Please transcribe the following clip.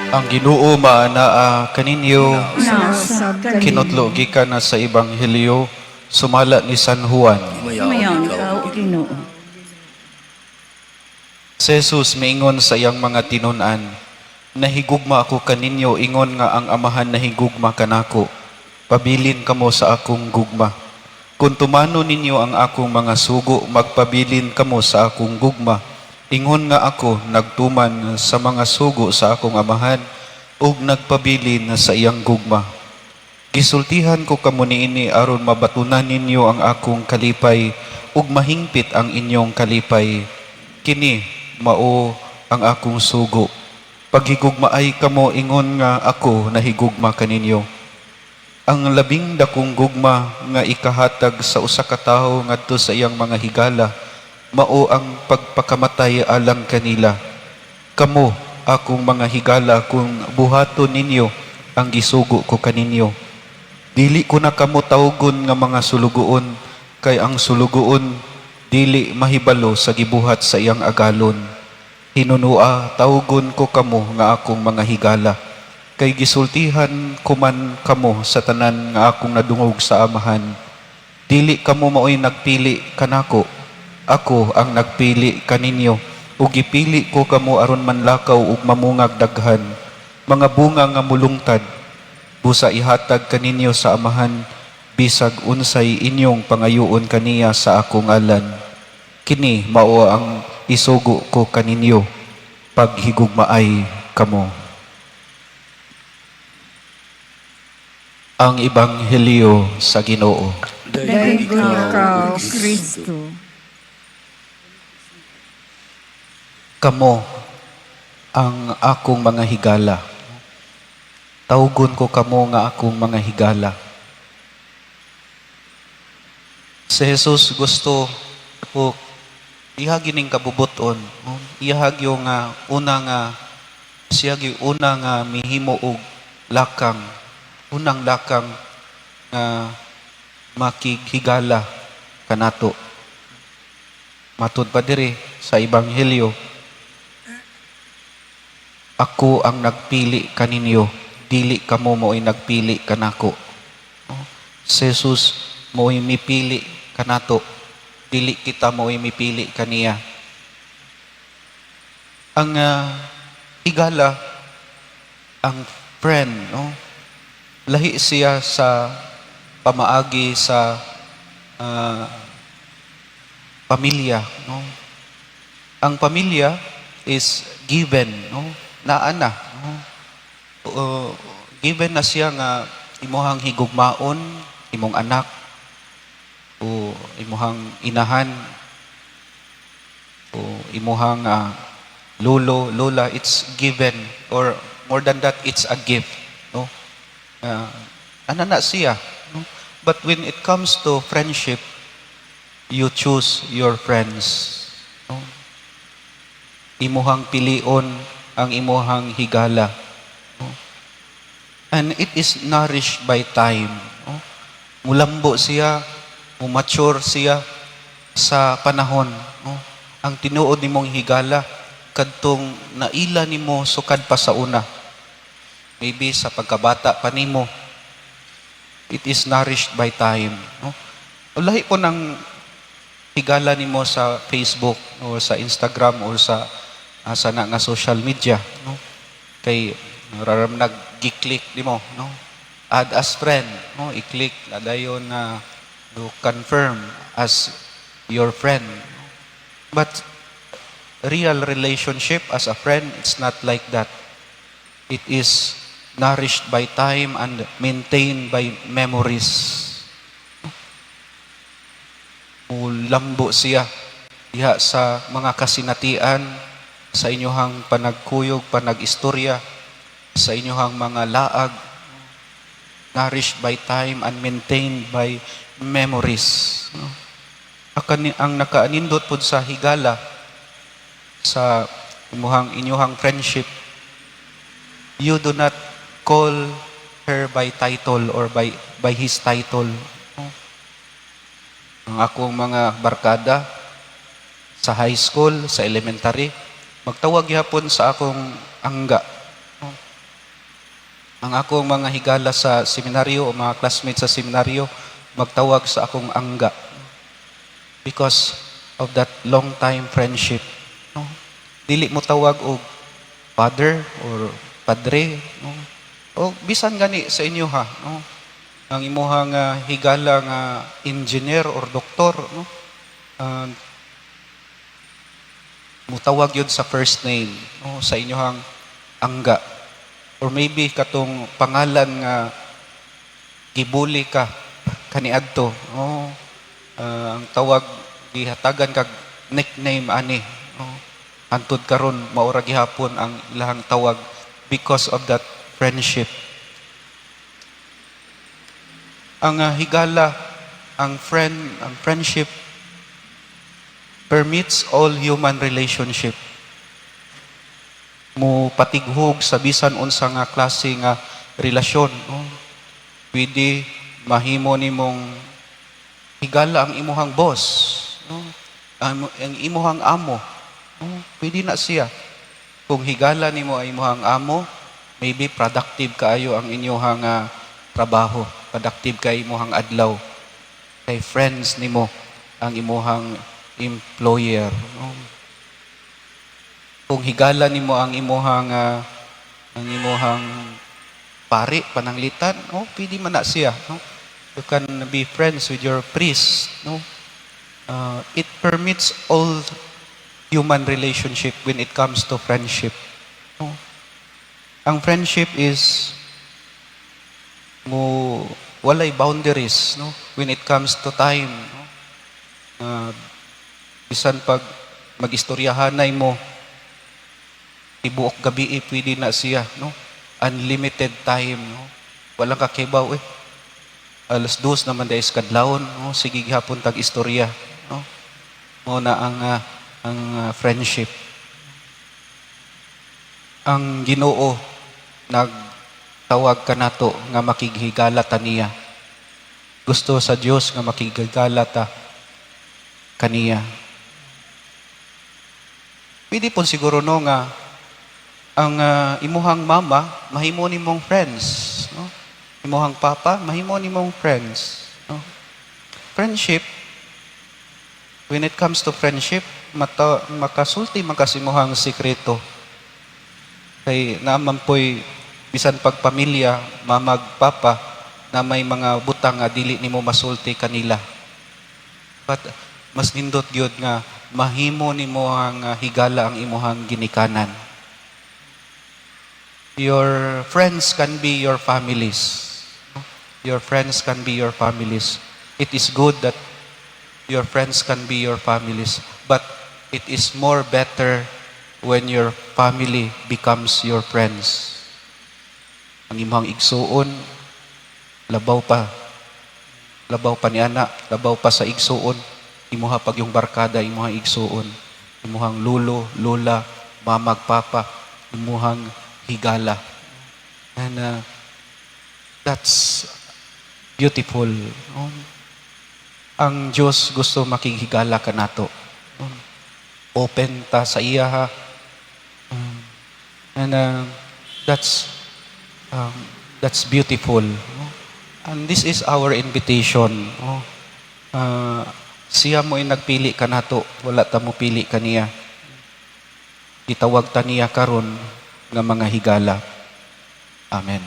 Ang Ginoo maanaa kaninyo Nasab kinutlo gikan na sa ebanghelyo sumala ni San Juan. Mayaw ikaw, Ginoo. Si Jesus miingon sa iyang mga tinun-an, nahigugma ako kaninyo ingon nga ang amahan nahigugma kanako. Pabilin kamo sa akong gugma. Kung tumano ninyo ang akong mga sugo, magpabilin kamo sa akong gugma. Ingon nga ako nagtuman sa mga sugo sa akong amahan ug nagpabilin sa iyang gugma. Gisultihan ko kamo niini aron mabatunan ninyo ang akong kalipay ug mahingpit ang inyong kalipay. Kini mao ang akong sugo. Paghigugmaay kamo ingon nga ako nahigugma kaninyo. Ang labing dakong gugma nga ikahatag sa usa ka tawo ngadto sa iyang mga higala mao ang pagpakamatay alang kanila. Kamo akong mga higala kung buhaton ninyo ang gisugo ko kaninyo. Dili ko na kamo tawgon nga mga sulugoon kay ang sulugoon dili mahibalo sa gibuhat sa iyang agalon. Hinunua tawgon ko kamo nga akong mga higala. Kay gisultihan kuman kamo sa tanan nga akong nadungog sa amahan. Dili kamo maoy nagpili kanako. Ako ang nagpili kaninyo. Ug gipili ko kamo aron manlakaw ug mamungag daghan. Mga bunga nga mulungtad. Busa ihatag kaninyo sa amahan. Bisag unsay inyong pangayoon kaniya sa akong ngalan. Kini mao ang isugo ko kaninyo. Paghigugmaay kamo. Ang Ebanghelyo sa Ginoo. Daig ikaw, Kristo. Kamo ang akong mga higala. Tawgon ko kamo nga akong mga higala. Si Jesus gusto ko ihagi ning kabubuton. Ihagi nga una nga siya una nga mihimo og lakang. Unang lakang nga makighigala kanato. Matud pa diri sa Ebanghelyo, ako ang nagpili kaninyo, dili kamo mo'y nagpili kanako. Si Jesus mo'y mipili kanato, dili kita mo'y mipili kaniya. Ang higala, ang friend, no? Lahi siya sa pamaagi sa pamilya, no? Ang pamilya is given, no? Naana, no? Given na siya nga imuhang higugmaon, imong anak o imuhang inahan o imuhang lolo, lola, it's given, or more than that, it's a gift, no? Anana siya. No? But when it comes to friendship, you choose your friends. No? Imuhang pilion ang imuhang higala. No? And it is nourished by time. No? Mulambo siya, mumature siya sa panahon. No? Ang tinuod nimong higala, kadtong naila nimo sukad pa sa una. Maybe sa pagkabata pa nimo, it is nourished by time. No? Lahi po ng higala nimo sa Facebook o sa Instagram o sa sana nga social media. No? Kay nag-click nimo, no? Add as friend, no? I-click dayon na to confirm as your friend. But real relationship as a friend, it's not like that. It is nourished by time and maintained by memories. Lambo siya diha sa mga kasinatian, sa inyohang panagkuyog, panag-istorya, sa inyohang mga laag, nourished by time and maintained by memories. Ang nakaanindot po sa higala, sa inyohang friendship, you do not call her by title or by his title. Ang akong mga barkada sa high school, sa elementary, magtawag yapon sa akong angga. Ang akong mga higala sa seminaryo o mga classmates sa seminaryo magtawag sa akong angga because of that long time friendship. No? Dili mo tawag og father or padre, no? O bisan gani sa inyo ha, no? Ang imuhang higala nga engineer or doktor, no? Uh, mutawag yun sa first name, no? Sa inyohang angga. Or maybe katong pangalan nga gibuli ka kaniadto, no? Ang tawag gihatagan kag nickname ani, no? Hantod karon maura gihapon ang ilahang tawag because of that friendship. Ang higala, ang friendship permits all human relationship. Mo patighog sa bisan unsa nga klase nga relasyon, no? Pwede mahimo nimong higala ang imuhang boss, no? Ang imuhang amo, no? Pwede na siya. Kung higala nimo ang imuhang amo, maybe productive kaayo ang inyong trabaho. Productive kay imuhang adlaw. Kay friends nimo ang imuhang employer. No? Kung higala nimo ang imuhang pari pananglitan, oh, pwede man na siya. No? You can be friends with your priest. No? It permits all human relationship when it comes to friendship. No? Ang friendship is walay boundaries, no? When it comes to time, no? Bisan pag magistoryahanay mo tibuok gabi pwede na siya, no? Unlimited time, no? Walang kakibaw alas 2 naman dahil kadlawon, no? Sige gihapon tag istorya, no? Mo na ang friendship. Ang Ginoo nagtawag kanato nga makighigala ta niya. Gusto sa Dios nga makighigala ta kaniya. Pwede po siguro no nga ang imuhang mama mahimo nimong friends, no? Imuhang papa mahimo nimong friends, no? Friendship, when it comes to friendship, makasulti makasimuhang sikreto. Kay naman po'y bisan pagpamilya, mamag papa, na may mga butang nga dili nimo masulti kanila. But mas nindot gyud nga mahimo nimo ang higala ang imuhang ginikanan. Your friends can be your families. Your friends can be your families. It is good that your friends can be your families, but it is more better when your family becomes your friends. Ang imong igsuon, labaw pa ni ana, labaw pa sa igsuon, imuha pag yung barkada, imuhang igsuon, imuhang lulo, lola, mamag, papa, imuhang higala. And that's beautiful. Ang Diyos gusto makighigala ka nato. Open ta sa iya ha. And that's beautiful. And this is our invitation. Siya mo nagpili ka nato, wala ta mo pili kaniya. Gitawag ta niya karon nga mga higala. Amen.